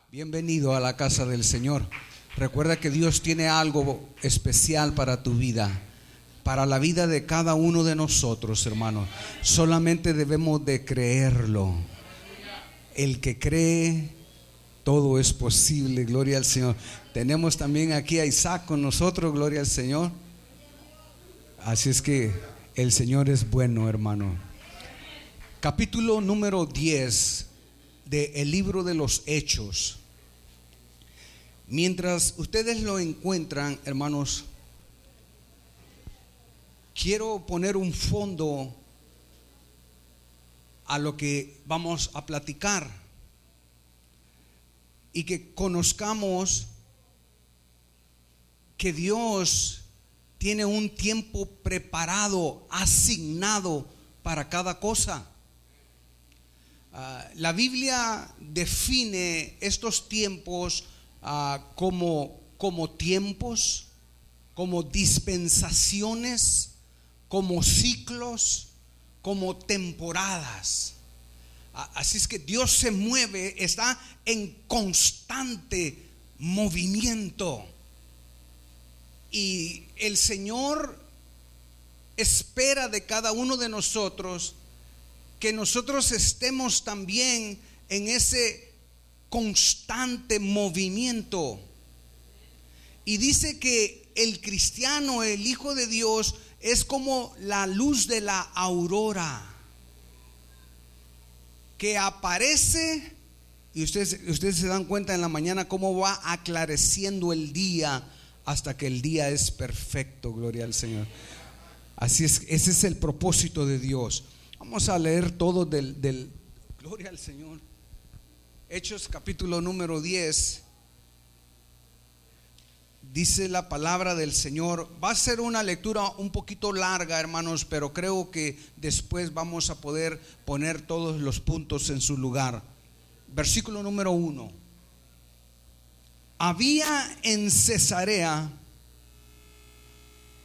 Bienvenido a la casa del Señor. Recuerda que Dios tiene algo especial para tu vida, para la vida de cada uno de nosotros, hermanos. Solamente debemos de creerlo. El que cree, todo es posible. Gloria al Señor. Tenemos también aquí a Isaac con nosotros. Gloria al Señor. Así es que el Señor es bueno, hermano. Capítulo número 10 del libro de los Hechos. Mientras ustedes lo encuentran, hermanos, quiero poner un fondo a lo que vamos a platicar y que conozcamos que Dios tiene un tiempo preparado, asignado para cada cosa. La Biblia define estos tiempos como tiempos, como dispensaciones, como ciclos, como temporadas. Así es que Dios se mueve, está en constante movimiento. Y el Señor espera de cada uno de nosotros que nosotros estemos también en ese constante movimiento. Y dice que el cristiano, el Hijo de Dios, es como la luz de la aurora que aparece, y ustedes se dan cuenta en la mañana cómo va aclareciendo el día hasta que el día es perfecto. Gloria al Señor. Así es, ese es el propósito de Dios. Vamos a leer todo del gloria al Señor. Hechos capítulo número 10. Dice la palabra del Señor. Va a ser una lectura un poquito larga, hermanos, pero creo que después vamos a poder poner todos los puntos en su lugar. Versículo número 1. Había en Cesarea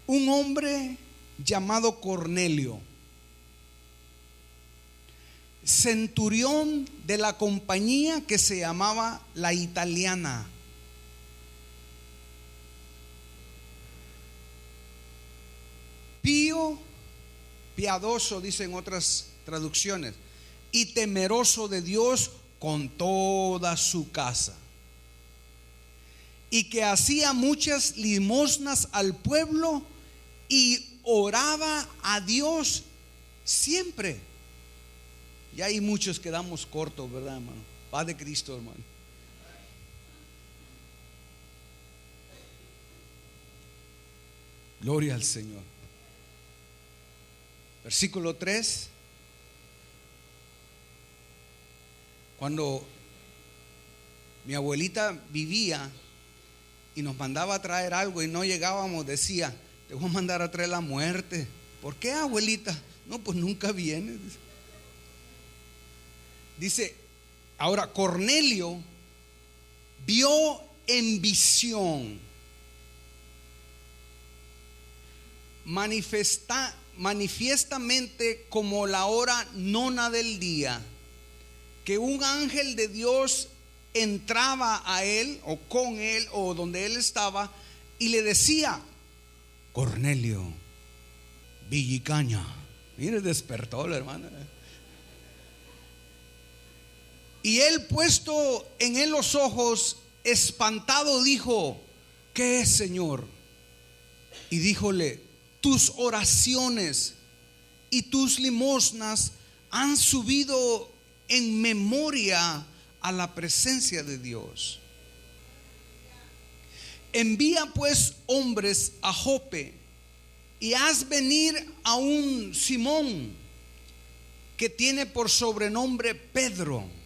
un hombre llamado Cornelio, centurión de la compañía que se llamaba La Italiana. Pío, piadoso, dicen otras traducciones, y temeroso de Dios con toda su casa, y que hacía muchas limosnas al pueblo y oraba a Dios siempre. Y hay muchos que damos cortos, ¿verdad, hermano? Paz de Cristo, hermano. Gloria al Señor. Versículo 3. Cuando mi abuelita vivía y nos mandaba a traer algo y no llegábamos, decía: te voy a mandar a traer la muerte. ¿Por qué, abuelita? No, pues nunca viene. Dice, ahora Cornelio vio en visión, manifiestamente como la hora nona del día, que un ángel de Dios entraba a él o con él o donde él estaba y le decía: Cornelio, Villicaña. Mire, despertó la hermana. Y él, puesto en él los ojos, espantado, dijo: ¿qué es, Señor? Y díjole: tus oraciones y tus limosnas han subido en memoria a la presencia de Dios. Envía pues hombres a Jope y haz venir a un Simón que tiene por sobrenombre Pedro.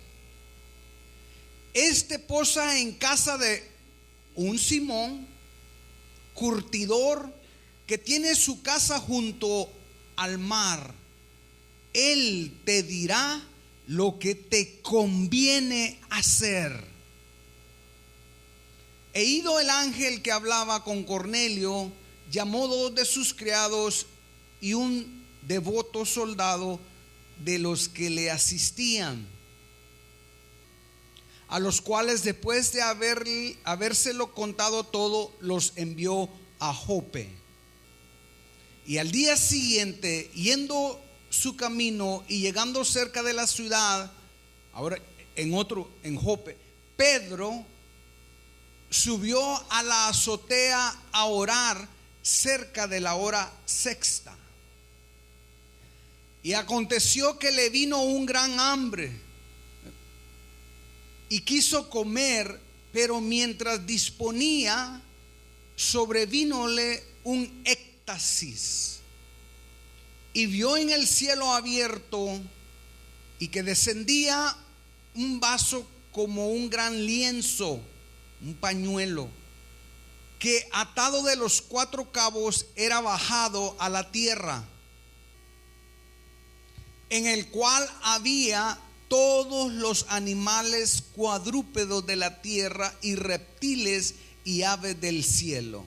Este posa en casa de un Simón, curtidor, que tiene su casa junto al mar. Él te dirá lo que te conviene hacer. E ido el ángel que hablaba con Cornelio, llamó dos de sus criados y un devoto soldado de los que le asistían. a los cuales después de habérselo contado todo, los envió a Jope. Y al día siguiente, yendo su camino y llegando cerca de la ciudad, ahora en Jope, Pedro subió a la azotea a orar cerca de la hora sexta. Y aconteció que le vino un gran hambre y quiso comer, pero mientras disponía, sobrevínole un éxtasis y vio en el cielo abierto y que descendía un vaso como un gran lienzo, un pañuelo, que atado de los 4 cabos era bajado a la tierra, en el cual había todos los animales cuadrúpedos de la tierra y reptiles y aves del cielo.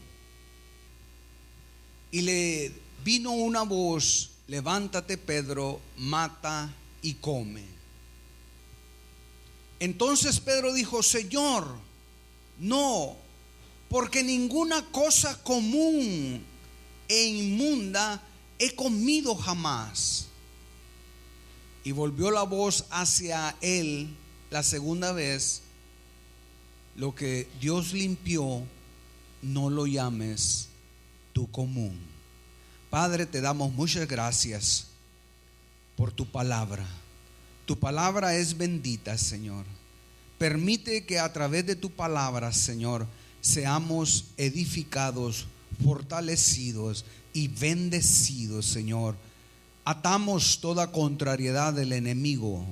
Y le vino una voz: levántate, Pedro, mata y come. Entonces Pedro dijo: Señor, no, porque ninguna cosa común e inmunda he comido jamás. Y volvió la voz hacia él la segunda vez: lo que Dios limpió, no lo llames tú común. Padre, te damos muchas gracias por tu palabra. Tu palabra es bendita, Señor. Permite que a través de tu palabra, Señor, seamos edificados, fortalecidos y bendecidos, Señor. Atamos toda contrariedad del enemigo,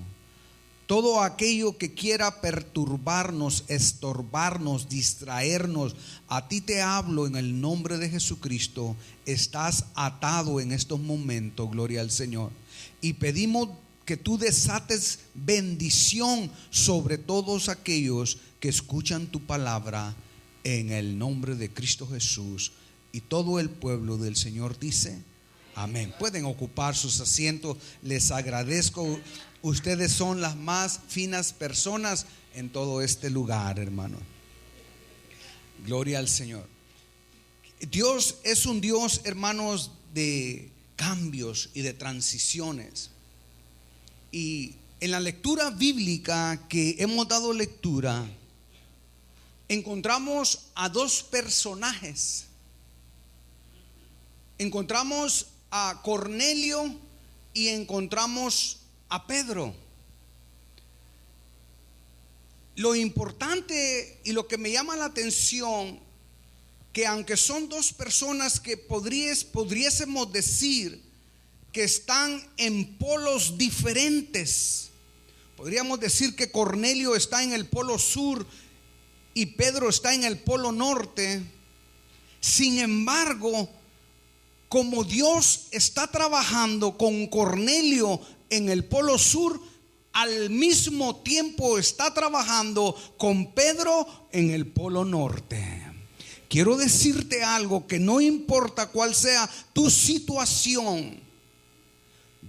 todo aquello que quiera perturbarnos, estorbarnos, distraernos. A ti te hablo en el nombre de Jesucristo. Estás atado en estos momentos, gloria al Señor. Y pedimos que tú desates bendición sobre todos aquellos que escuchan tu palabra, en el nombre de Cristo Jesús. Y todo el pueblo del Señor dice: amén. Pueden ocupar sus asientos. Les agradezco. Ustedes son las más finas personas en todo este lugar, hermano. Gloria al Señor. Dios es un Dios, hermanos, de cambios y de transiciones. Y en la lectura bíblica que hemos dado lectura, encontramos a 2 personajes. Encontramos a Cornelio y encontramos a Pedro. Lo importante y lo que me llama la atención, que aunque son 2 personas que podríamos decir que están en polos diferentes, podríamos decir que Cornelio está en el polo sur y Pedro está en el polo norte. Sin embargo, como Dios está trabajando con Cornelio en el polo sur, al mismo tiempo está trabajando con Pedro en el polo norte. Quiero decirte algo, que no importa cuál sea tu situación,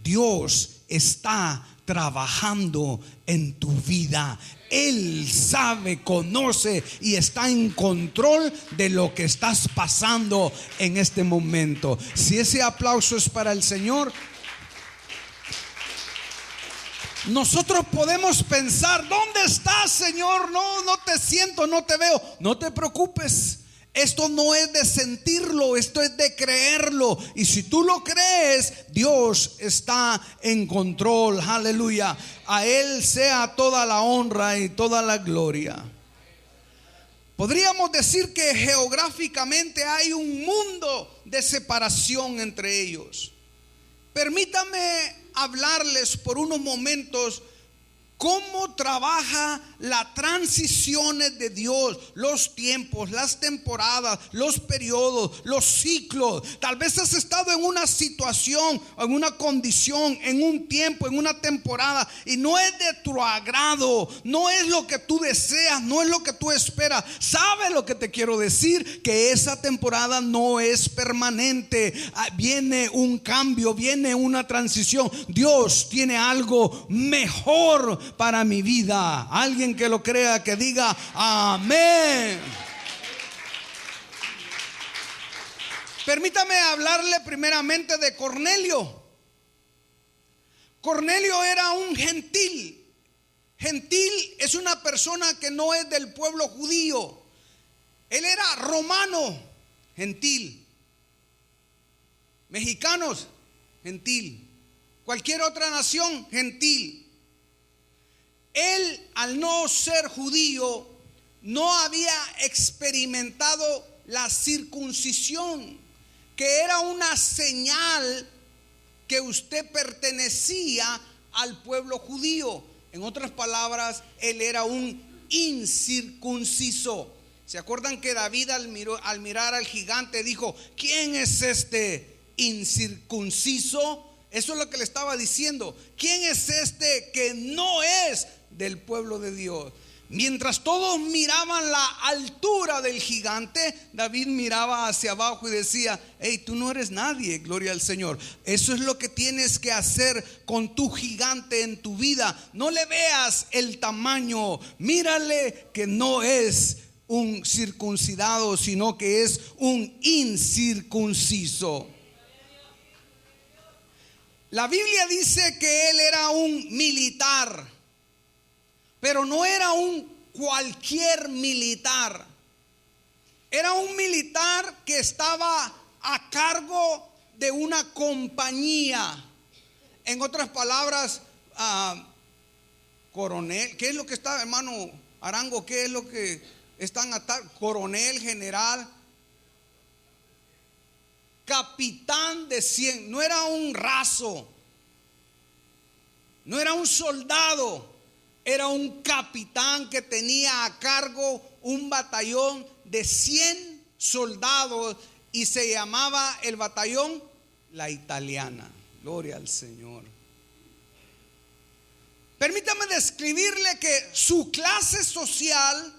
Dios está trabajando en tu vida. Él sabe, conoce y está en control de lo que estás pasando en este momento. Si ese aplauso es para el Señor, nosotros podemos pensar: ¿dónde estás, Señor? No te siento, no te veo. No te preocupes. Esto no es de sentirlo, esto es de creerlo. Y si tú lo crees, Dios está en control. Aleluya. A Él sea toda la honra y toda la gloria. Podríamos decir que geográficamente hay un mundo de separación entre ellos. Permítame hablarles por unos momentos cómo trabaja las transiciones de Dios, los tiempos, las temporadas, los periodos, los ciclos. Tal vez has estado en una situación, en una condición, en un tiempo, en una temporada, y no es de tu agrado, no es lo que tú deseas, no es lo que tú esperas. ¿Sabes lo que te quiero decir? Que esa temporada no es permanente. Viene un cambio, viene una transición. Dios tiene algo mejor para mi vida. Alguien que lo crea, que diga amén. Permítame hablarle primeramente de Cornelio. Cornelio era un gentil. Gentil es una persona que no es del pueblo judío. Él era romano, gentil. Mexicanos, gentil. Cualquier otra nación, gentil. Él, al no ser judío, no había experimentado la circuncisión, que era una señal que usted pertenecía al pueblo judío. En otras palabras, él era un incircunciso. ¿Se acuerdan que David al mirar al gigante dijo: ¿quién es este incircunciso? Eso es lo que le estaba diciendo. ¿Quién es este que no es del pueblo de Dios? Mientras todos miraban la altura del gigante, David miraba hacia abajo y decía: hey, tú no eres nadie, gloria al Señor. Eso es lo que tienes que hacer con tu gigante en tu vida. No le veas el tamaño, mírale que no es un circuncidado, sino que es un incircunciso. La Biblia dice que él era un militar, pero no era un cualquier militar. Era un militar que estaba a cargo de una compañía. En otras palabras, coronel. ¿Qué es lo que está, hermano Arango? ¿Qué es lo que están atados? Coronel, general, capitán de 100. No era un raso, no era un soldado, era un capitán que tenía a cargo un batallón de 100 soldados y se llamaba el batallón La Italiana. Gloria al Señor. Permítame describirle que su clase social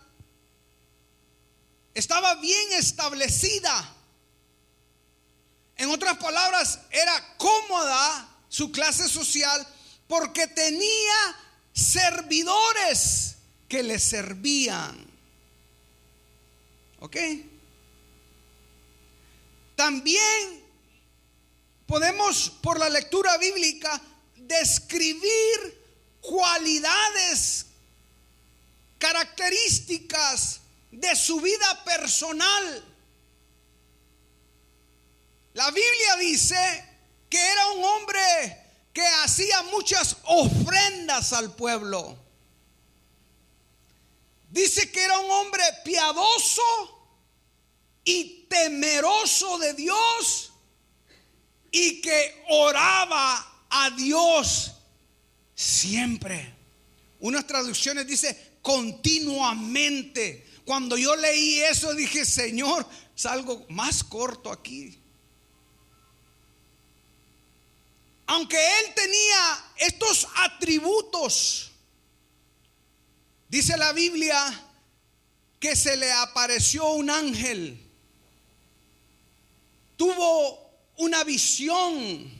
estaba bien establecida. En otras palabras, era cómoda su clase social porque tenía servidores que le servían. ¿Ok? También podemos, por la lectura bíblica, describir cualidades, características de su vida personal. La Biblia dice que era un hombre que hacía muchas ofrendas al pueblo. Dice que era un hombre piadoso y temeroso de Dios y que oraba a Dios siempre. Unas traducciones dice continuamente. Cuando yo leí eso dije: Señor, es algo más corto aquí. Aunque él tenía estos atributos, dice la Biblia que se le apareció un ángel. Tuvo una visión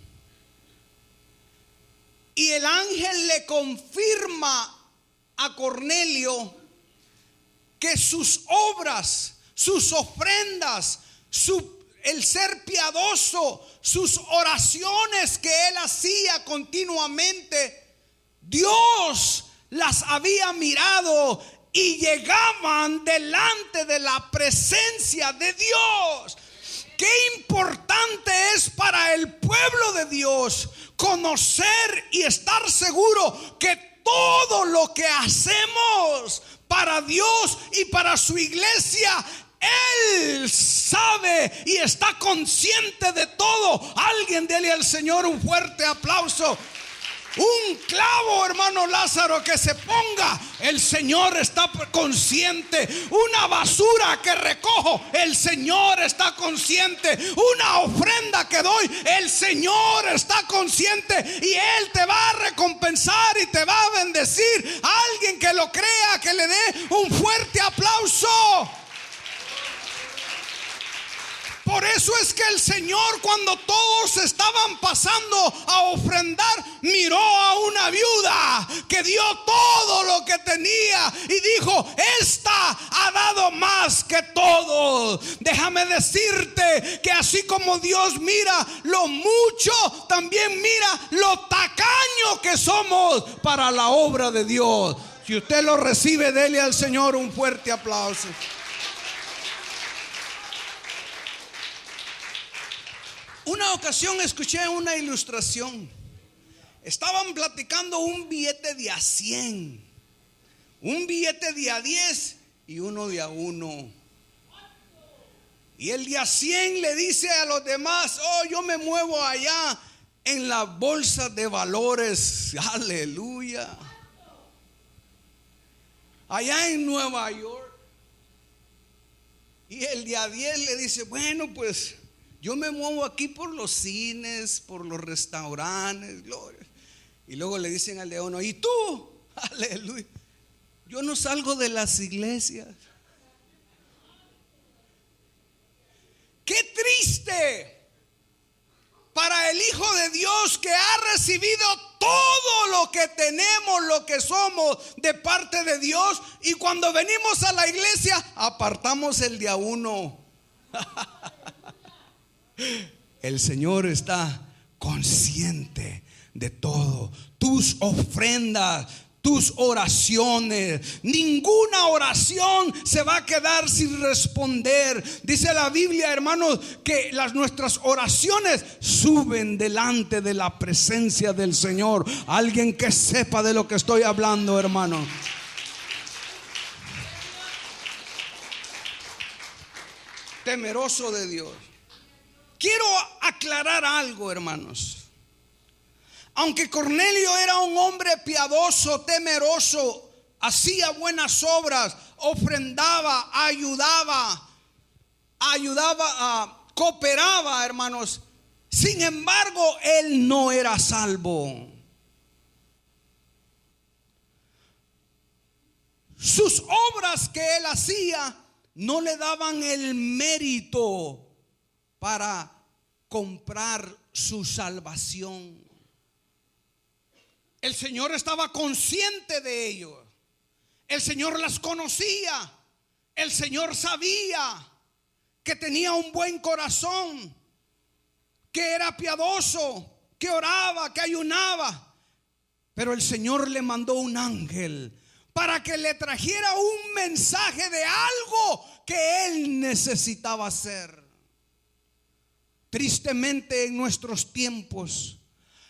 y el ángel le confirma a Cornelio que sus obras, sus ofrendas, el ser piadoso, sus oraciones que él hacía continuamente, Dios las había mirado y llegaban delante de la presencia de Dios. Qué importante es para el pueblo de Dios conocer y estar seguro que todo lo que hacemos para Dios y para su iglesia, Él sabe y está consciente de todo. Alguien dele al Señor un fuerte aplauso. Un clavo, hermano Lázaro, que se ponga, el Señor está consciente. Una basura que recojo, el Señor está consciente. Una ofrenda que doy, el Señor está consciente. Y Él te va a recompensar y te va a bendecir. Alguien que lo crea, que le dé un fuerte aplauso. Por eso es que el Señor, cuando todos estaban pasando a ofrendar, miró a una viuda que dio todo lo que tenía y dijo: esta ha dado más que todo. Déjame decirte que así como Dios mira lo mucho, también mira lo tacaño que somos para la obra de Dios. Si usted lo recibe, dele al Señor un fuerte aplauso. Una ocasión escuché una ilustración. Estaban platicando un billete de a 100, un billete de a 10 y uno de a 1. Y el de a 100 le dice a los demás: oh, yo me muevo allá en la bolsa de valores, aleluya, allá en Nueva York. Y el de a 10 le dice: bueno, pues yo me muevo aquí por los cines, por los restaurantes, gloria. Y luego le dicen al de 1: ¿y tú? Aleluya, yo no salgo de las iglesias. Qué triste para el Hijo de Dios que ha recibido todo lo que tenemos, lo que somos de parte de Dios, y cuando venimos a la iglesia apartamos el de a 1. El Señor está consciente de todo. Tus ofrendas, tus oraciones, ninguna oración se va a quedar sin responder. Dice la Biblia, hermanos, que nuestras oraciones suben delante de la presencia del Señor. Alguien que sepa de lo que estoy hablando, hermano. Temeroso de Dios. Quiero aclarar algo, hermanos. Aunque Cornelio era un hombre piadoso, temeroso, hacía buenas obras, ofrendaba, cooperaba, hermanos, sin embargo, él no era salvo. Sus obras que él hacía no le daban el mérito para comprar su salvación. El Señor estaba consciente de ello. El Señor las conocía. El Señor sabía que tenía un buen corazón, que era piadoso, que oraba, que ayunaba. Pero el Señor le mandó un ángel para que le trajera un mensaje de algo que él necesitaba hacer. Tristemente, en nuestros tiempos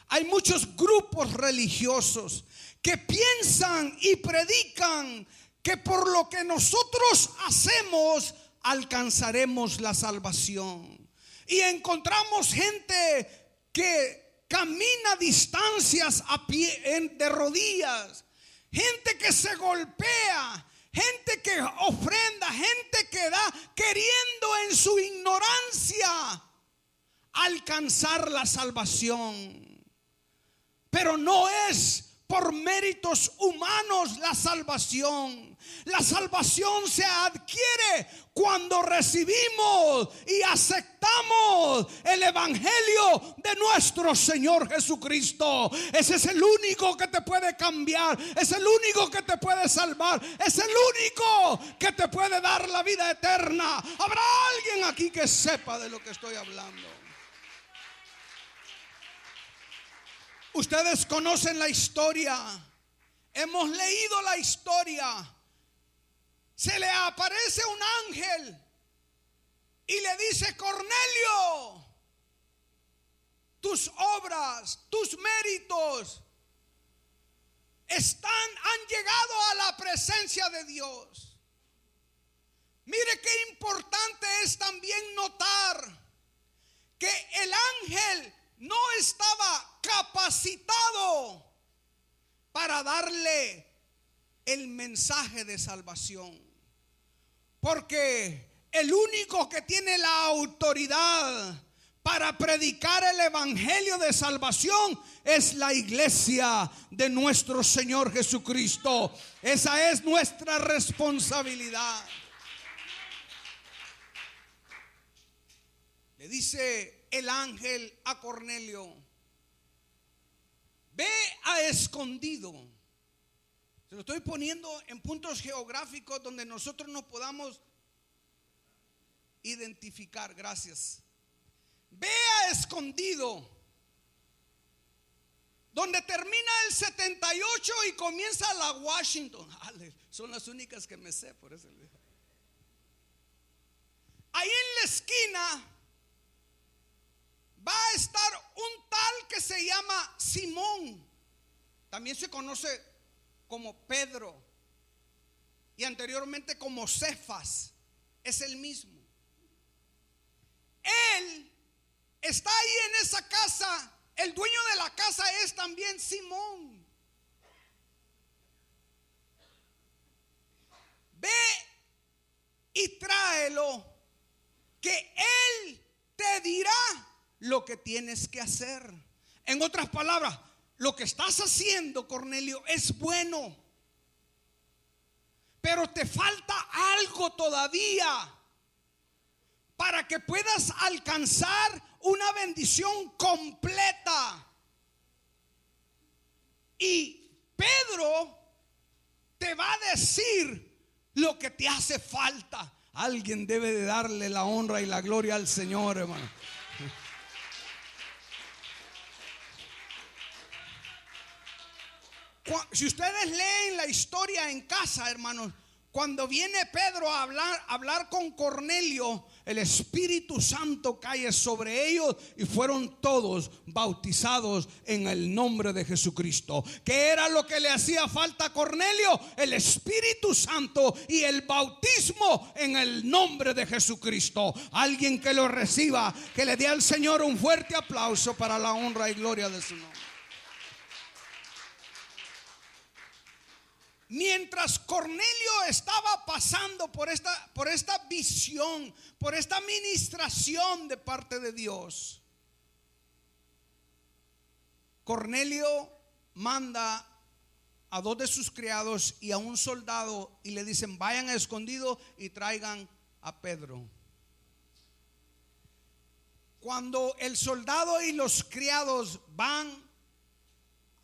hay muchos grupos religiosos que piensan y predican que por lo que nosotros hacemos alcanzaremos la salvación. Y encontramos gente que camina distancias a pie, de rodillas, gente que se golpea, gente que ofrenda, gente que da queriendo en su ignorancia alcanzar la salvación. Pero no es por méritos humanos la salvación. La salvación se adquiere cuando recibimos y aceptamos el evangelio de nuestro Señor Jesucristo. Ese es el único que te puede cambiar, es el único que te puede salvar, es el único que te puede dar la vida eterna. ¿Habrá alguien aquí que sepa de lo que estoy hablando? Ustedes conocen la historia, hemos leído la historia. Se le aparece un ángel y le dice: Cornelio, tus obras, tus méritos han llegado a la presencia de Dios. Mire qué importante es también notar que el ángel no estaba capacitado para darle el mensaje de salvación, porque el único que tiene la autoridad para predicar el evangelio de salvación es la iglesia de nuestro Señor Jesucristo. Esa es nuestra responsabilidad. Le dice el ángel a Cornelio: ve a escondido. Se lo estoy poniendo en puntos geográficos donde nosotros nos podamos identificar. Gracias. Ve a escondido, donde termina el 78 y comienza la Washington. Son las únicas que me sé, por eso. Ahí en la esquina va a estar un tal que se llama Simón. También se conoce como Pedro y anteriormente como Cefas. Es el mismo. Él está ahí en esa casa. El dueño de la casa es también Simón. Ve y tráelo, que él te dirá lo que tienes que hacer. En otras palabras, lo que estás haciendo, Cornelio, es bueno, pero te falta algo todavía para que puedas alcanzar una bendición completa. Y Pedro te va a decir lo que te hace falta. Alguien debe de darle la honra y la gloria al Señor, hermano. Si ustedes leen la historia en casa, hermanos, cuando viene Pedro a hablar con Cornelio, el Espíritu Santo cae sobre ellos y fueron todos bautizados en el nombre de Jesucristo. ¿Qué era lo que le hacía falta a Cornelio? El Espíritu Santo y el bautismo en el nombre de Jesucristo. Alguien que lo reciba, que le dé al Señor un fuerte aplauso para la honra y gloria de su nombre. Mientras Cornelio estaba pasando por esta visión, por esta ministración de parte de Dios, Cornelio manda a 2 de sus criados y a un soldado y le dicen: vayan a escondido y traigan a Pedro. Cuando el soldado y los criados van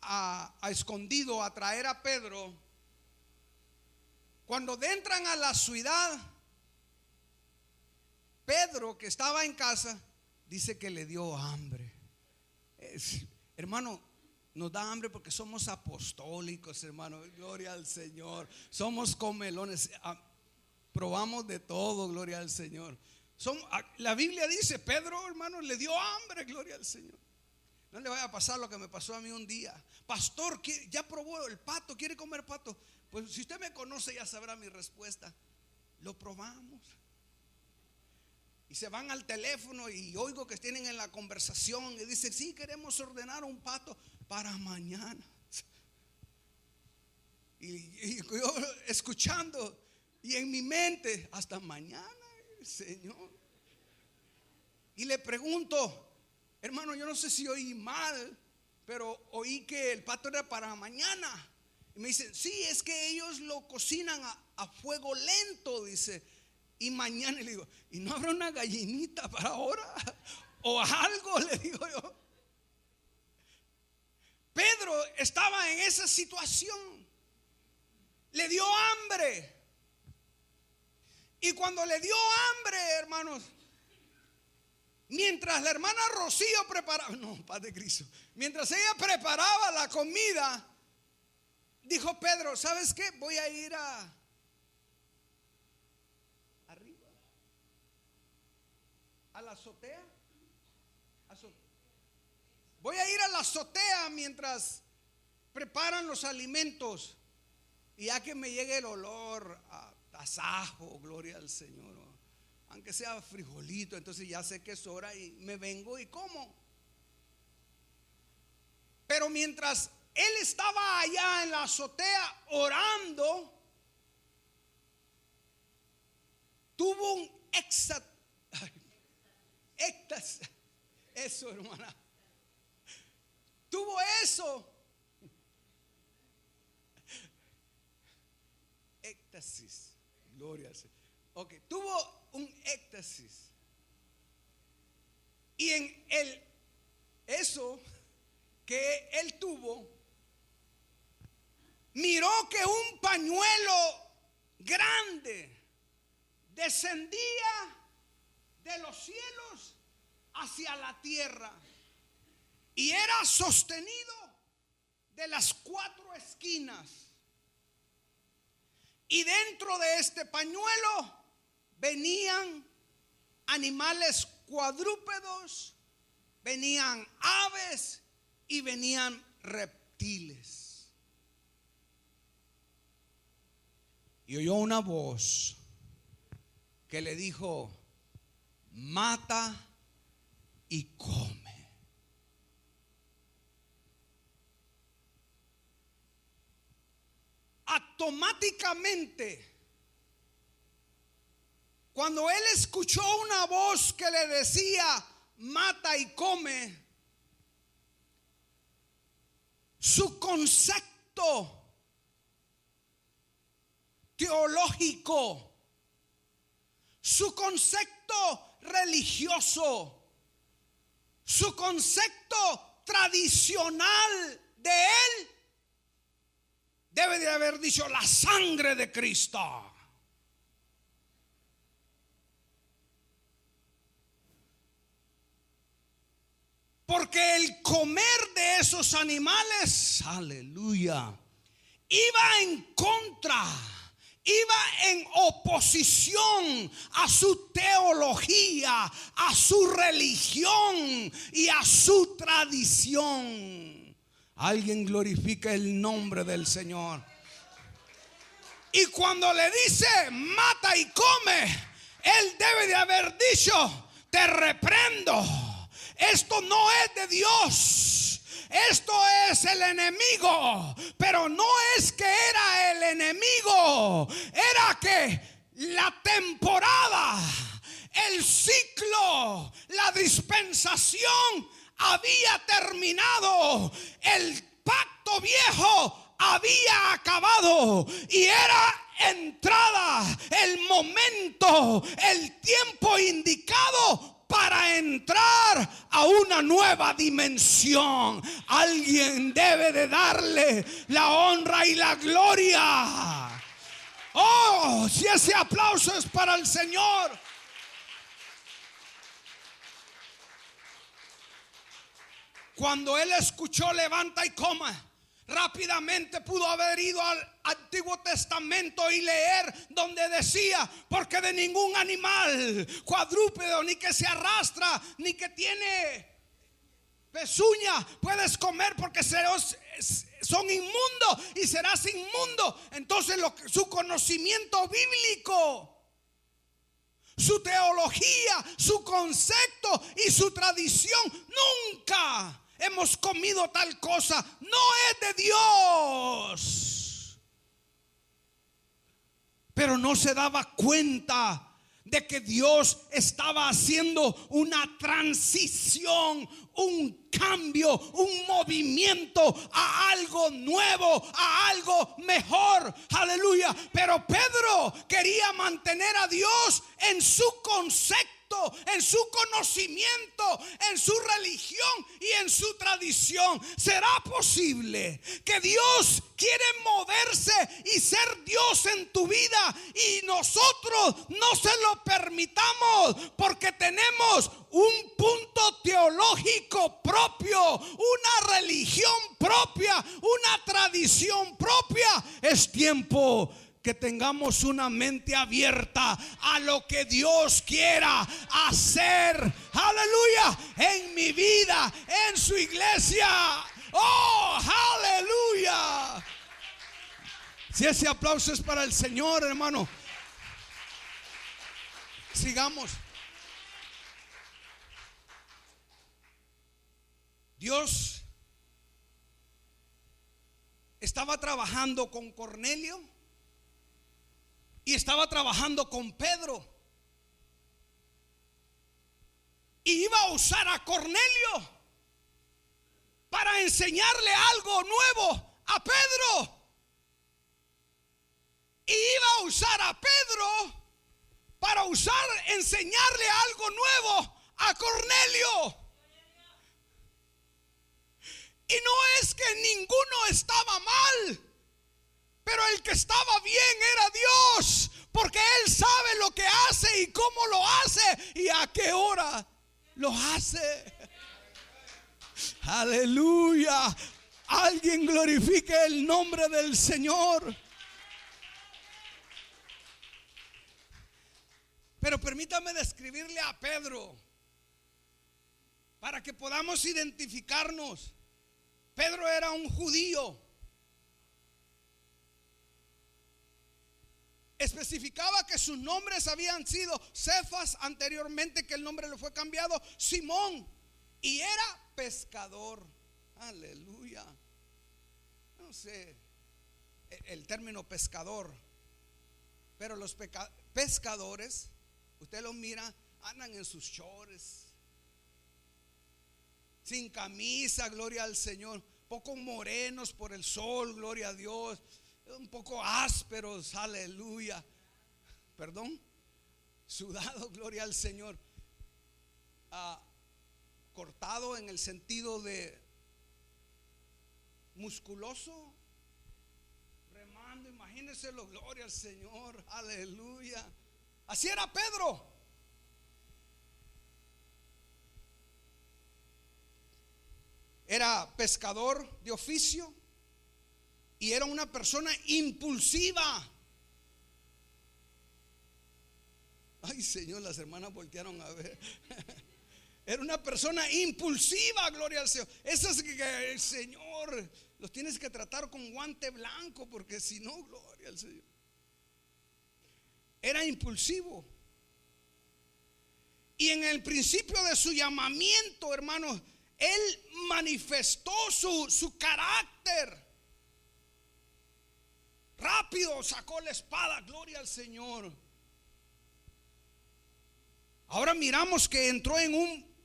a escondido a traer a Pedro, cuando entran a la ciudad, Pedro, que estaba en casa, dice que le dio hambre. Hermano, nos da hambre porque somos apostólicos, hermano. Gloria al Señor. Somos comelones. Probamos de todo, gloria al Señor. La Biblia dice: Pedro, hermano, le dio hambre, gloria al Señor. No le vaya a pasar lo que me pasó a mí un día. Pastor, ¿ya probó el pato? ¿Quiere comer pato? Pues si usted me conoce ya sabrá mi respuesta. Lo probamos. Y se van al teléfono y oigo que tienen en la conversación y dicen: sí, queremos ordenar un pato para mañana. Y yo escuchando y en mi mente: hasta mañana, Señor. Y le pregunto: hermano, yo no sé si oí mal, pero oí que el pato era para mañana. Y me dicen: sí, es que ellos lo cocinan a fuego lento, dice. Y mañana, le digo: ¿y no habrá una gallinita para ahora? O algo, le digo yo. Pedro estaba en esa situación. Le dio hambre. Y cuando le dio hambre, hermanos, mientras la hermana Rocío preparaba, paz de Cristo, mientras ella preparaba la comida, dijo Pedro: ¿sabes qué? Voy a ir arriba, a la azotea. Voy a ir a la azotea mientras preparan los alimentos. Y ya que me llegue el olor a tasajo, gloria al Señor, aunque sea frijolito, entonces ya sé que es hora y me vengo y como. Pero mientras él estaba allá en la azotea orando, tuvo un éxtasis. Eso, hermana. Tuvo eso. Éxtasis. Gloria al Señor. Ok, tuvo un éxtasis. Y en eso que él tuvo, miró que un pañuelo grande descendía de los cielos hacia la tierra y era sostenido de las 4 esquinas. Y dentro de este pañuelo venían animales cuadrúpedos, venían aves y venían reptiles. Y oyó una voz que le dijo: mata y come. Automáticamente, cuando él escuchó una voz que le decía mata y come, su concepto teológico, su concepto religioso, su concepto tradicional de él debe de haber dicho: la sangre de Cristo. Porque el comer de esos animales, aleluya, iba en contra, iba en oposición a su teología, a su religión y a su tradición. Alguien glorifica el nombre del Señor. Y cuando le dice mata y come, él debe de haber dicho: te reprendo. Esto no es de Dios, esto es el enemigo. Pero no es que era el enemigo, era que la temporada, el ciclo, la dispensación había terminado. El pacto viejo había acabado y era entrada el momento, el tiempo indicado para entrar a una nueva dimensión. Alguien debe de darle la honra y la gloria. Oh, si ese aplauso es para el Señor. Cuando él escuchó levanta y coma, rápidamente pudo haber ido al Antiguo Testamento y leer donde decía: porque de ningún animal cuadrúpedo, ni que se arrastra, ni que tiene pezuña, puedes comer, porque son inmundos y serás inmundo. Entonces su conocimiento bíblico, su teología, su concepto y su tradición: nunca hemos comido tal cosa, no es de Dios. Pero no se daba cuenta de que Dios estaba haciendo una transición, un cambio, un movimiento a algo nuevo, a algo mejor. Aleluya. Pero Pedro quería mantener a Dios en su concepto, en su conocimiento, en su religión y en su tradición. ¿Será posible que Dios quiere moverse y ser Dios en tu vida y nosotros no se lo permitamos porque tenemos un punto teológico propio, una religión propia, una tradición propia? Es tiempo que tengamos una mente abierta a lo que Dios quiera hacer, aleluya, en mi vida, en su iglesia. Oh, aleluya. Si ese aplauso es para el Señor, hermano, sigamos. Dios estaba trabajando con Cornelio y estaba trabajando con Pedro, y iba a usar a Cornelio para enseñarle algo nuevo a Pedro, y iba a usar a Pedro para enseñarle algo nuevo a Cornelio. Y no es que ninguno estaba mal, pero el que estaba bien era Dios, porque Él sabe lo que hace y cómo lo hace y a qué hora lo hace. Aleluya. Alguien glorifique el nombre del Señor. Pero permítame describirle a Pedro para que podamos identificarnos. Pedro era un judío. Especificaba que sus nombres habían sido Cefas anteriormente, que el nombre le fue cambiado, Simón, y era pescador. Aleluya. No sé el término pescador, pero los pescadores, usted los mira, andan en sus shorts, sin camisa, gloria al Señor, poco morenos por el sol, gloria a Dios, un poco ásperos, aleluya, perdón, sudado, gloria al Señor, cortado en el sentido de musculoso, remando, imagínenselo, gloria al Señor, aleluya. Así era Pedro. Era pescador de oficio y era una persona impulsiva. Ay, Señor, las hermanas voltearon a ver. Era una persona impulsiva, gloria al Señor. Esos que el Señor los tienes que tratar con guante blanco, porque si no, gloria al Señor. Era impulsivo. Y en el principio de su llamamiento, hermanos, él manifestó su carácter. Rápido sacó la espada, gloria al Señor. Ahora miramos que entró en un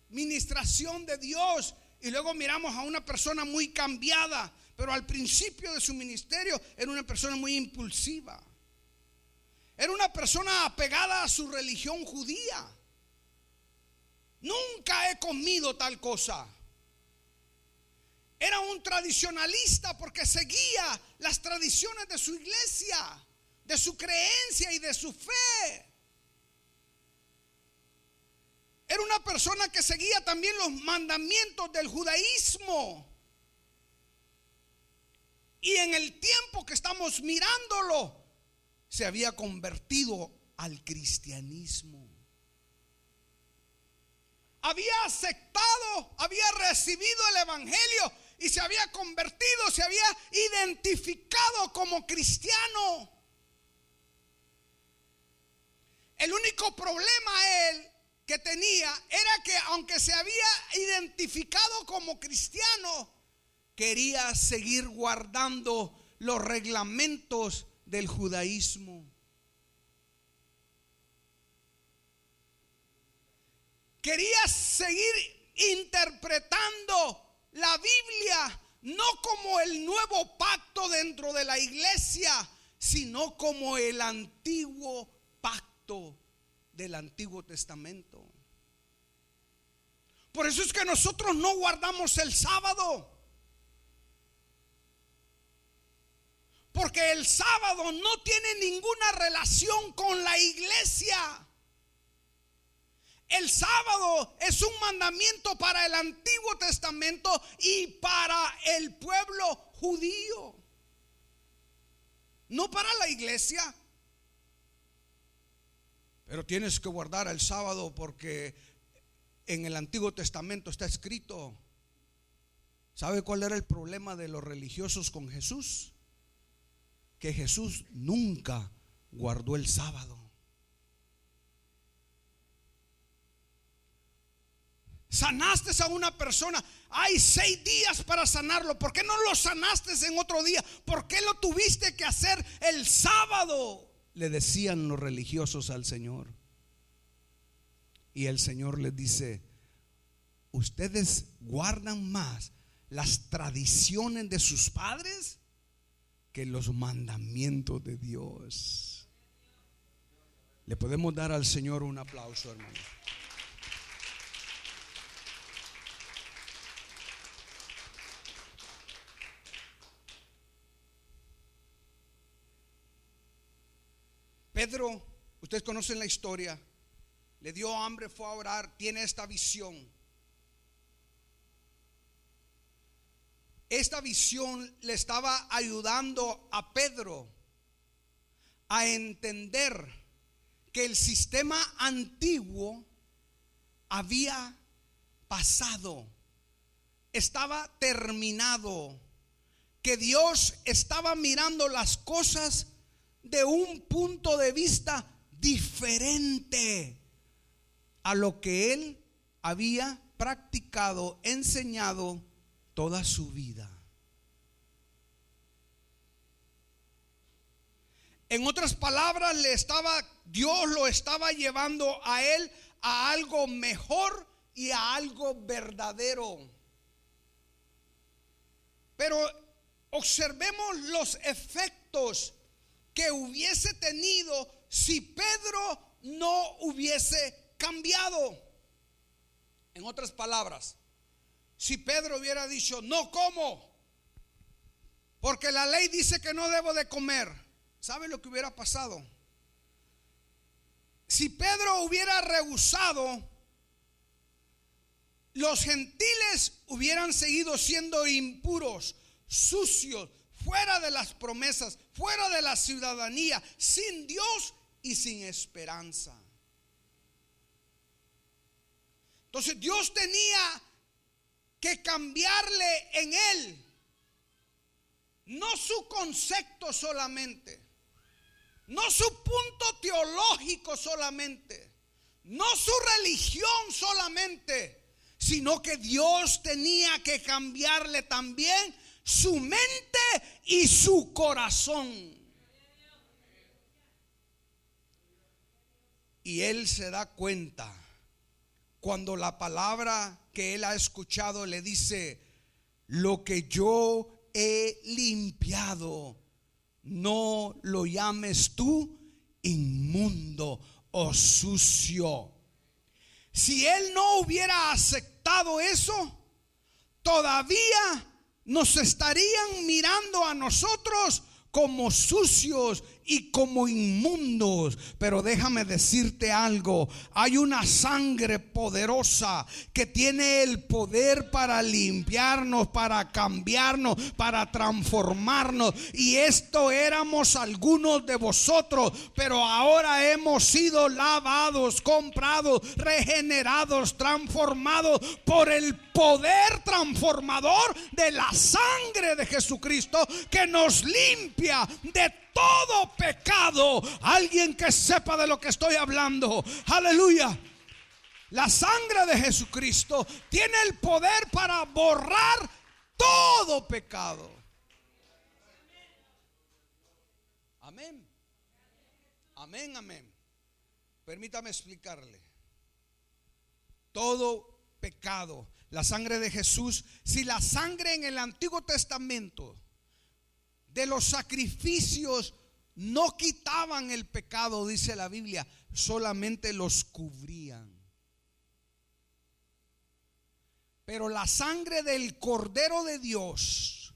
ministración de Dios, y luego miramos a una persona muy cambiada, pero al principio de su ministerio era una persona muy impulsiva. Era una persona apegada a su religión judía. Nunca he comido tal cosa. Era un tradicionalista porque seguía las tradiciones de su iglesia, de su creencia y de su fe. Era una persona que seguía también los mandamientos del judaísmo. Y en el tiempo que estamos mirándolo, se había convertido al cristianismo. Había aceptado, había recibido el evangelio y se había convertido, se había identificado como cristiano. El único problema él que tenía era que aunque se había identificado como cristiano, quería seguir guardando los reglamentos del judaísmo. Quería seguir interpretando la Biblia no como el nuevo pacto dentro de la iglesia, sino como el antiguo pacto del Antiguo Testamento. Por eso es que nosotros no guardamos el sábado, porque el sábado no tiene ninguna relación con la iglesia. El sábado es un mandamiento para el Antiguo Testamento y para el pueblo judío, no para la iglesia. Pero tienes que guardar el sábado porque en el Antiguo Testamento está escrito. ¿Sabe cuál era el problema de los religiosos con Jesús? Que Jesús nunca guardó el sábado. Sanaste a una persona, hay 6 días para sanarlo. ¿Por qué no lo sanaste en otro día? ¿Por qué lo tuviste que hacer el sábado? Le decían los religiosos al Señor. Y el Señor les dice: ustedes guardan más las tradiciones de sus padres que los mandamientos de Dios. Le podemos dar al Señor un aplauso, hermano. Pedro, ustedes conocen la historia, le dio hambre, fue a orar, tiene esta visión. Esta visión le estaba ayudando a Pedro a entender que el sistema antiguo había pasado, estaba terminado, que Dios estaba mirando las cosas de un punto de vista diferente a lo que él había practicado, enseñado toda su vida. En otras palabras, Dios lo estaba llevando a él a algo mejor y a algo verdadero. Pero observemos los efectos que hubiese tenido si Pedro no hubiese cambiado. En otras palabras, si Pedro hubiera dicho: no como, porque la ley dice que no debo de comer, ¿sabe lo que hubiera pasado? Si Pedro hubiera rehusado, los gentiles hubieran seguido siendo impuros, sucios, fuera de las promesas, fuera de la ciudadanía, sin Dios y sin esperanza. Entonces Dios tenía que cambiarle en él, no su concepto solamente, no su punto teológico solamente, no su religión solamente, sino que Dios tenía que cambiarle también su mente y su corazón. Y él se da cuenta cuando la palabra que él ha escuchado le dice: lo que yo he limpiado, no lo llames tú inmundo o sucio. Si él no hubiera aceptado eso, todavía nos estarían mirando a nosotros como sucios y como inmundos. Pero déjame decirte algo: hay una sangre poderosa que tiene el poder para limpiarnos, para cambiarnos, para transformarnos. Y esto éramos algunos de vosotros, pero ahora hemos sido lavados, comprados, regenerados, transformados por el poder transformador de la sangre de Jesucristo, que nos limpia de todo pecado. Alguien que sepa de lo que estoy hablando. Aleluya. La sangre de Jesucristo tiene el poder para borrar todo pecado. Amén. Amén, amén. Permítame explicarle. Todo pecado, la sangre de Jesús. Si la sangre en el Antiguo Testamento de los sacrificios no quitaban el pecado, dice la Biblia, solamente los cubrían. Pero la sangre del Cordero de Dios,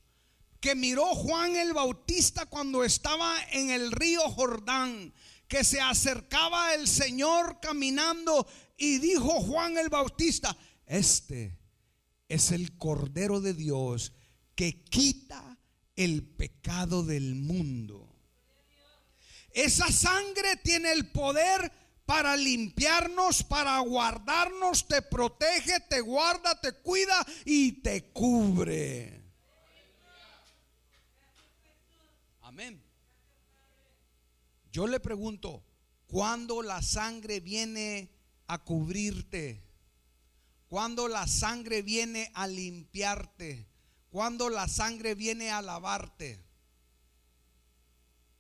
que miró Juan el Bautista cuando estaba en el río Jordán, que se acercaba el Señor caminando, y dijo Juan el Bautista: este es el Cordero de Dios que quita el pecado del mundo. Esa sangre tiene el poder para limpiarnos, para guardarnos, te protege, te guarda, te cuida y te cubre. Amén. Yo le pregunto: ¿cuándo la sangre viene a cubrirte? ¿Cuándo la sangre viene a limpiarte? ¿Cuándo la sangre viene a lavarte?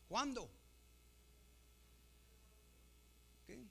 ¿Cuándo? Okay.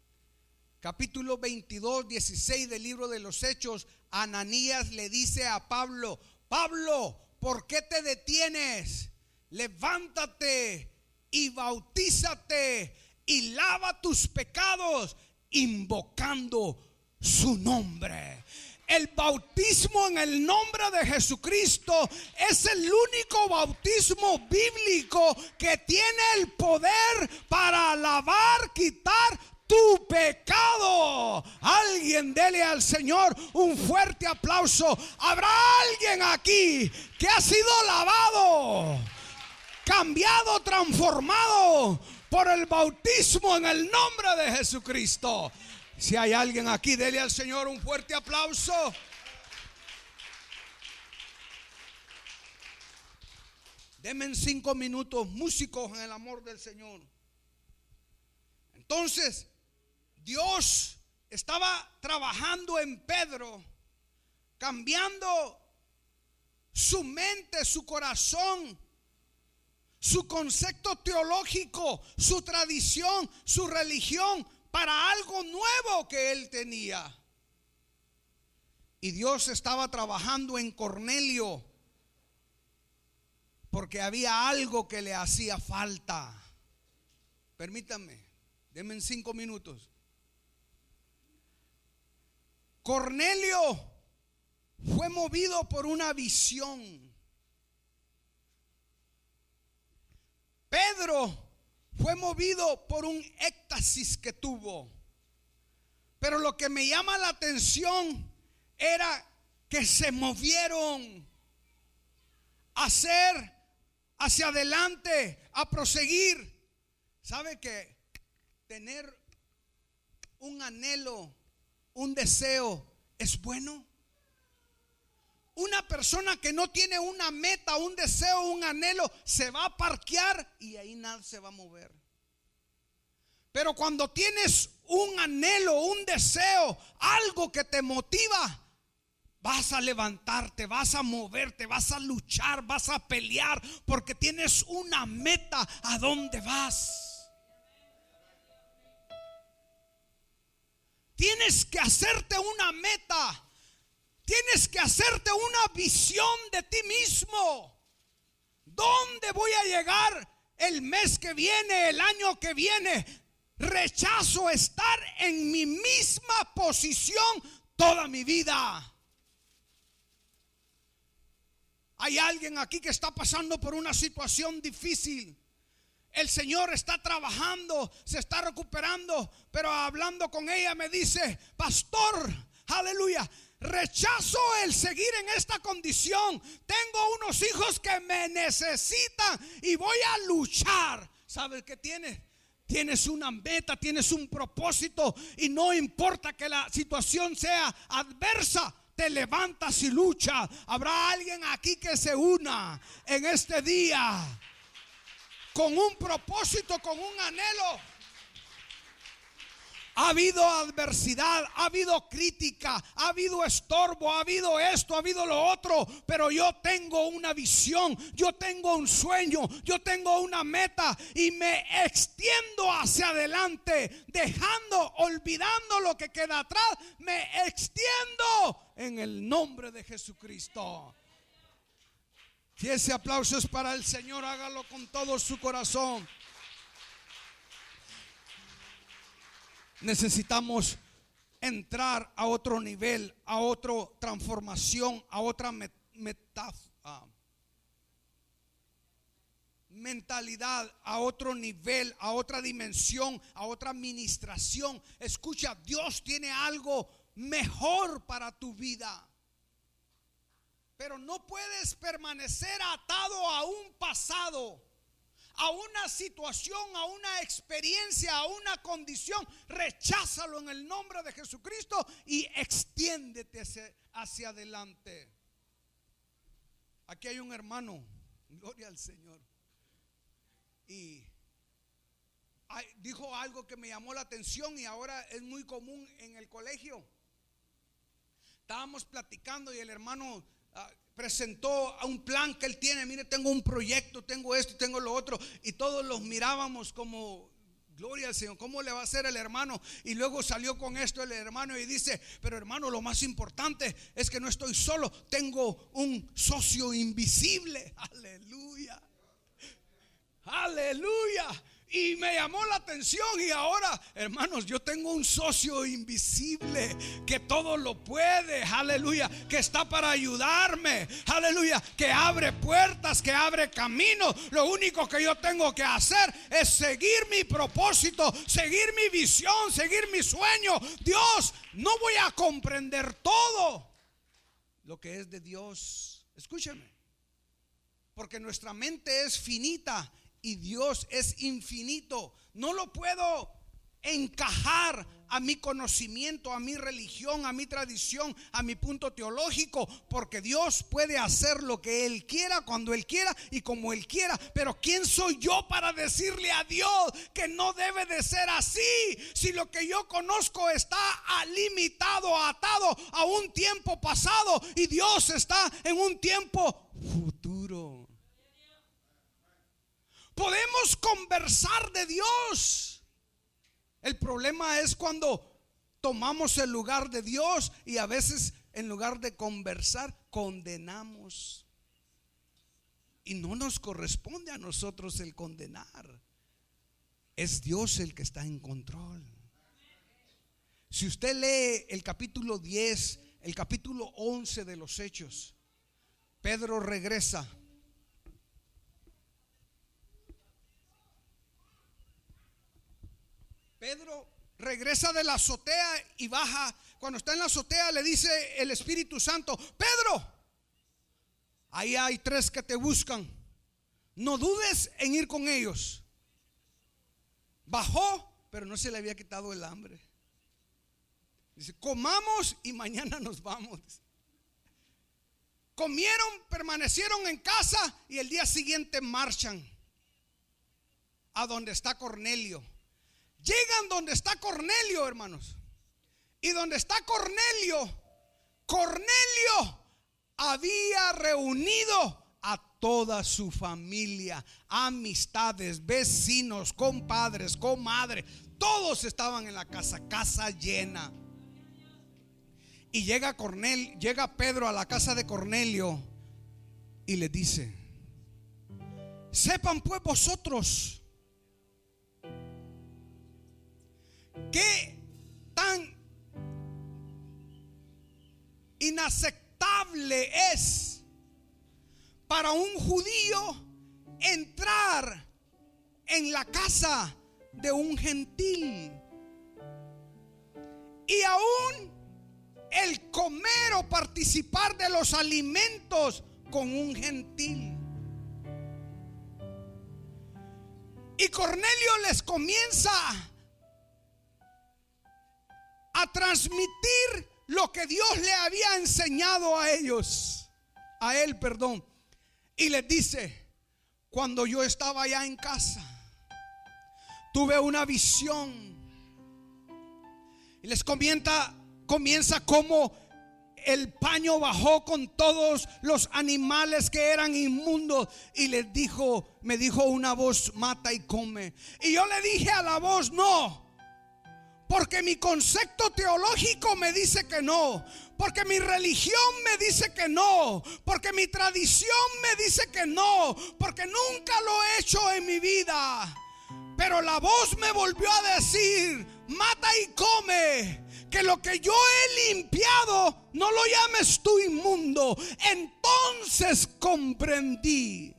Capítulo 22, 16 del libro de los Hechos. Ananías le dice a Pablo: Pablo, ¿por qué te detienes? Levántate y bautízate y lava tus pecados invocando su nombre. El bautismo en el nombre de Jesucristo es el único bautismo bíblico que tiene el poder para lavar, quitar tu pecado. Alguien dele al Señor un fuerte aplauso. Habrá alguien aquí que ha sido lavado, cambiado, transformado por el bautismo en el nombre de Jesucristo. Si hay alguien aquí, dele al Señor un fuerte aplauso. Denme 5 minutos, músicos en el amor del Señor. Entonces, Dios estaba trabajando en Pedro, cambiando su mente, su corazón, su concepto teológico, su tradición, su religión, para algo nuevo que él tenía. Y Dios estaba trabajando en Cornelio porque había algo que le hacía falta. Permítanme, denme 5 minutos. Cornelio fue movido por una visión. Pedro fue movido por un éxtasis que tuvo. Pero lo que me llama la atención era que se movieron a hacer hacia adelante, a proseguir. ¿Sabe que tener un anhelo, un deseo es bueno? Una persona que no tiene una meta, un deseo, un anhelo, se va a parquear y ahí nada se va a mover. Pero cuando tienes un anhelo, un deseo, algo que te motiva, vas a levantarte, vas a moverte, vas a luchar, vas a pelear, porque tienes una meta a dónde vas. Tienes que hacerte una meta. Tienes que hacerte una visión de ti mismo. ¿Dónde voy a llegar el mes que viene, el año que viene? Rechazo estar en mi misma posición toda mi vida. Hay alguien aquí que está pasando por una situación difícil. El Señor está trabajando, se está recuperando, pero hablando con ella me dice: pastor, aleluya, rechazo el seguir en esta condición. Tengo unos hijos que me necesitan y voy a luchar. ¿Sabes qué tienes? Tienes una meta, tienes un propósito, y no importa que la situación sea adversa, te levantas y luchas. Habrá alguien aquí que se una en este día con un propósito, con un anhelo. Ha habido adversidad, ha habido crítica, ha habido estorbo, ha habido esto, ha habido lo otro, pero yo tengo una visión, yo tengo un sueño, yo tengo una meta y me extiendo hacia adelante, dejando, olvidando lo que queda atrás, me extiendo en el nombre de Jesucristo. Si ese aplauso es para el Señor, hágalo con todo su corazón. Necesitamos entrar a otro nivel, a otra transformación, a otra mentalidad, a otro nivel, a otra dimensión, a otra administración. Escucha, Dios tiene algo mejor para tu vida, pero no puedes permanecer atado a un pasado, a una situación, a una experiencia, a una condición. Recházalo en el nombre de Jesucristo y extiéndete hacia adelante. Aquí hay un hermano, gloria al Señor, y dijo algo que me llamó la atención y ahora es muy común en el colegio. Estábamos platicando y el hermano presentó a un plan que él tiene. Mire, tengo un proyecto, tengo esto, tengo lo otro, y todos los mirábamos como: gloria al Señor, ¿cómo le va a hacer el hermano? Y luego salió con esto el hermano y dice: pero hermano, lo más importante es que no estoy solo, tengo un socio invisible. Aleluya, aleluya. Y me llamó la atención. Y ahora, hermanos, yo tengo un socio invisible que todo lo puede, aleluya, que está para ayudarme, aleluya, que abre puertas, que abre caminos. Lo único que yo tengo que hacer es seguir mi propósito, seguir mi visión, seguir mi sueño. Dios, no voy a comprender todo lo que es de Dios. Escúcheme, porque nuestra mente es finita y Dios es infinito. No lo puedo encajar a mi conocimiento, a mi religión, a mi tradición, a mi punto teológico, porque Dios puede hacer lo que Él quiera, cuando Él quiera y como Él quiera. Pero ¿quién soy yo para decirle a Dios que no debe de ser así? Si lo que yo conozco está limitado, atado a un tiempo pasado, y Dios está en un tiempo futuro. Podemos conversar de Dios. El problema es cuando tomamos el lugar de Dios y a veces en lugar de conversar condenamos. Y no nos corresponde a nosotros el condenar. Es Dios el que está en control. Si usted lee el capítulo 10, el capítulo 11 de los Hechos, Pedro regresa. Pedro regresa de la azotea y baja. Cuando está en la azotea le dice el Espíritu Santo: Pedro, ahí hay 3 que te buscan, no dudes en ir con ellos. Bajó, pero no se le había quitado el hambre. Dice: comamos y mañana nos vamos. Comieron, permanecieron en casa y el día siguiente marchan a donde está Cornelio. Llegan donde está Cornelio, hermanos. Y donde está Cornelio, Cornelio había reunido a toda su familia, amistades, vecinos, compadres, comadres. Todos estaban en la casa, casa llena. Y llega Pedro a la casa de Cornelio y le dice: sepan pues vosotros qué tan inaceptable es para un judío entrar en la casa de un gentil, y aún el comer o participar de los alimentos con un gentil. Y Cornelio les comienza a transmitir lo que Dios le había enseñado a ellos, a él, perdón. Y les dice: cuando yo estaba allá en casa, tuve una visión. Y les comienza como el paño bajó con todos los animales que eran inmundos. Y les dijo, me dijo una voz: mata y come. Y yo le dije a la voz: no, porque mi concepto teológico me dice que no, porque mi religión me dice que no, porque mi tradición me dice que no, porque nunca lo he hecho en mi vida. Pero la voz me volvió a decir: mata y come, que lo que yo he limpiado no lo llames tú inmundo. Entonces comprendí.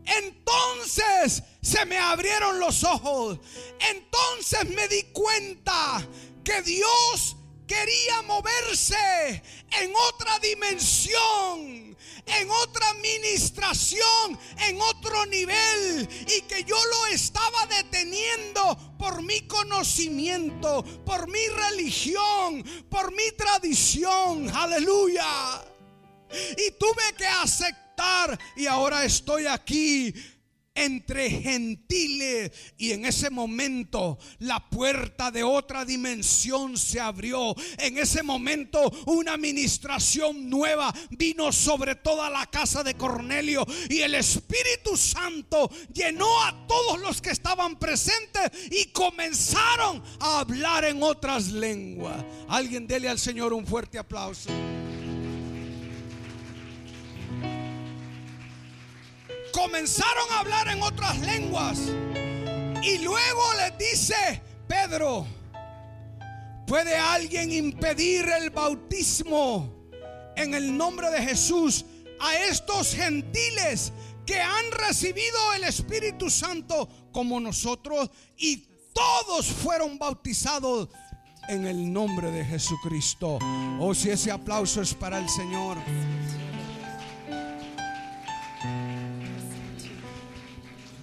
Entonces se me abrieron los ojos. Entonces me di cuenta que Dios quería moverse en otra dimensión, en otra administración, en otro nivel, y que yo lo estaba deteniendo por mi conocimiento, por mi religión, por mi tradición. Aleluya. Y tuve que aceptar, y ahora estoy aquí entre gentiles. Y en ese momento la puerta de otra dimensión se abrió. En ese momento una administración nueva vino sobre toda la casa de Cornelio, y el Espíritu Santo llenó a todos los que estaban presentes y comenzaron a hablar en otras lenguas. Alguien dele al Señor un fuerte aplauso. Comenzaron a hablar en otras lenguas, Y luego les dice Pedro: ¿puede alguien impedir el bautismo en el nombre de Jesús a estos gentiles que han recibido el Espíritu Santo como nosotros? Y todos fueron bautizados en el nombre de Jesucristo. Oh, si ese aplauso es para el Señor.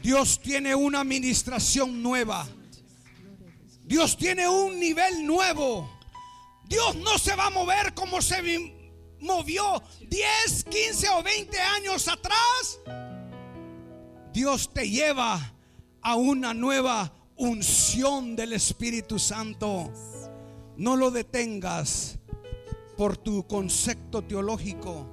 Dios tiene una administración nueva. Dios tiene un nivel nuevo. Dios no se va a mover como se movió 10, 15 o 20 años atrás. Dios te lleva a una nueva unción del Espíritu Santo. No lo detengas por tu concepto teológico.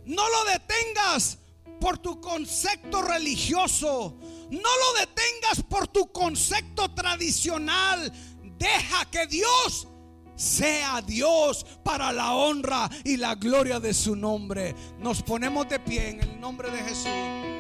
No lo detengas por tu concepto religioso. No lo detengas por tu concepto tradicional. Deja que Dios sea Dios para la honra y la gloria de su nombre. Nos ponemos de pie en el nombre de Jesús.